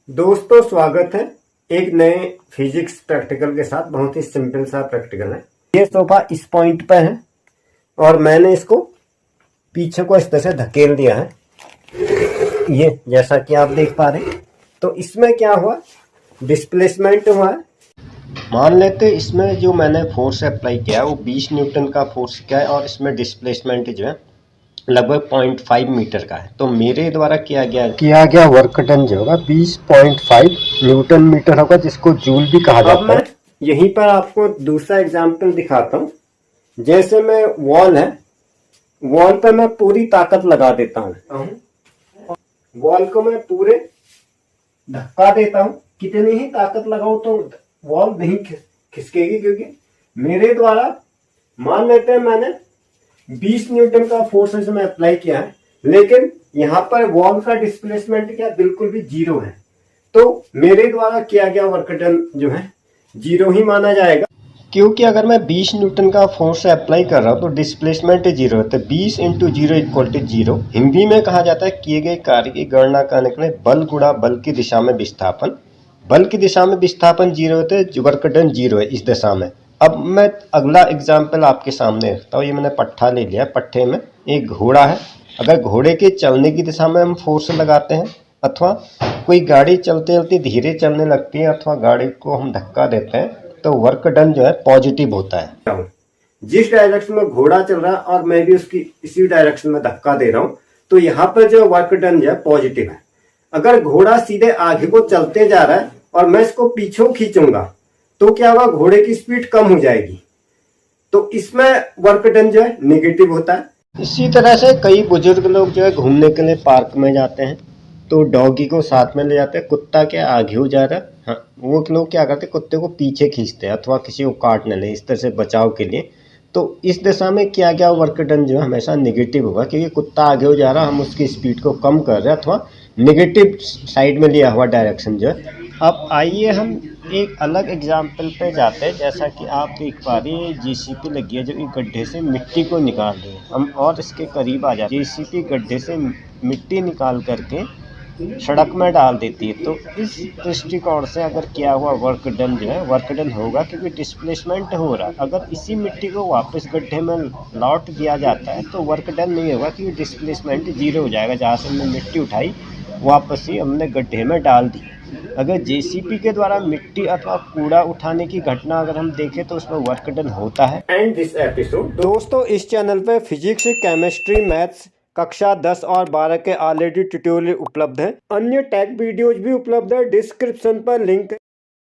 दोस्तों स्वागत है एक नए फिजिक्स प्रैक्टिकल के साथ। बहुत ही सिंपल सा प्रैक्टिकल है। ये सोफा इस पॉइंट पे है और मैंने इसको पीछे को इस तरह से धकेल दिया है, ये जैसा कि आप देख पा रहे हैं। तो इसमें क्या हुआ, डिस्प्लेसमेंट हुआ है। मान लेते इसमें जो मैंने फोर्स अप्लाई किया वो 20 न्यूटन का फोर्स किया है और इसमें डिस्प्लेसमेंट जो है लगभग 0.5 मीटर का है। तो मेरे द्वारा किया गया वर्क डन जो होगा 20.5 न्यूटन मीटर होगा, जिसको जूल भी कहा जाता है। अब मैं यहीं पर आपको दूसरा एग्जांपल दिखाता हूँ। जैसे मैं वॉल है, वॉल पर मैं पूरी ताकत लगा देता हूँ, वॉल को मैं पूरे धक्का देता हूँ। कितनी ही ताकत लगाओ तो वॉल नहीं खिसकेगी, क्योंकि मेरे द्वारा मान लेते हैं मैंने 20 न्यूटन का फोर्स इसमें अप्लाई किया है, लेकिन यहाँ पर वॉल का डिस्प्लेसमेंट क्या बिल्कुल भी जीरो है। तो मेरे द्वारा किया गया वर्क डन जो है जीरो ही माना जाएगा, क्योंकि अगर मैं 20 न्यूटन का फोर्स अप्लाई कर रहा हूँ तो डिस्प्लेसमेंट जीरो है। तो 20 into zero equal to zero. Hindi में कहा जाता है किए गए कार्य की गणना करने के लिए बल गुणा बल की दिशा में विस्थापन। बल की दिशा में विस्थापन जीरो होते हैं, वर्क डन जीरो है इस दिशा में। अब मैं अगला एग्जाम्पल आपके सामने रखता हूँ। ये मैंने पट्टा ले लिया। पट्टे में एक घोड़ा है। अगर घोड़े के चलने की दिशा में हम फोर्स लगाते हैं, अथवा कोई गाड़ी चलते चलते धीरे चलने लगती है, अथवा गाड़ी को हम धक्का देते हैं, तो वर्क डन जो है पॉजिटिव होता है। जिस डायरेक्शन में घोड़ा चल रहा है और मैं भी उसकी इसी डायरेक्शन में धक्का दे रहा हूँ, तो यहाँ पर जो वर्क डन जो है पॉजिटिव है। अगर घोड़ा सीधे आगे को चलते जा रहा है और मैं इसको पीछे खींचूंगा तो क्या होगा, घोड़े की स्पीड कम हो जाएगी, तो इसमें वर्क डन जो है नेगेटिव होता है। इसी तरह से कई बुजुर्ग लोग जो है घूमने के लिए पार्क में जाते हैं, तो डॉगी को साथ में ले जाते हैं। कुत्ता क्या आगे हो जा रहा है, हाँ, वो लोग क्या करते हैं, कुत्ते को पीछे खींचते हैं अथवा किसी को काट न ले, इस तरह से बचाव के लिए। तो इस दिशा में किया गया वर्क डन जो है हमेशा नेगेटिव होगा, क्योंकि कुत्ता आगे हो जा रहा है, हम उसकी स्पीड को कम कर रहे हैं, अथवा नेगेटिव साइड में लिया हुआ डायरेक्शन जो है। अब आइए हम एक अलग एग्जाम्पल पे जाते हैं। जैसा कि आप देख पा रहे हैं, जेसीपी लगी है जो एक गड्ढे से मिट्टी को निकाल रही है। हम और इसके करीब आ जाते हैं। जेसीपी गड्ढे से मिट्टी निकाल करके सड़क में डाल देती है। तो इस दृष्टिकोण से अगर किया हुआ वर्क डन जो है वर्क डन होगा, क्योंकि डिस्प्लेसमेंट हो रहा है। अगर इसी मिट्टी को वापस गड्ढे में लौट दिया जाता है तो वर्क डन नहीं होगा, क्योंकि डिस्प्लेसमेंट जीरो हो जाएगा। जहाँ से हमने मिट्टी उठाई वापस ही हमने गड्ढे में डाल दी। अगर जेसीपी के द्वारा मिट्टी अथवा कूड़ा उठाने की घटना अगर हम देखें तो उसमें वर्क डन होता है। एंड दिस एपिसोड दोस्तों, इस चैनल पे फिजिक्स, केमिस्ट्री, मैथ्स कक्षा 10 और 12 के ऑलरेडी ट्यूटोरियल उपलब्ध हैं। अन्य टेक वीडियोज भी उपलब्ध है। डिस्क्रिप्शन पर लिंक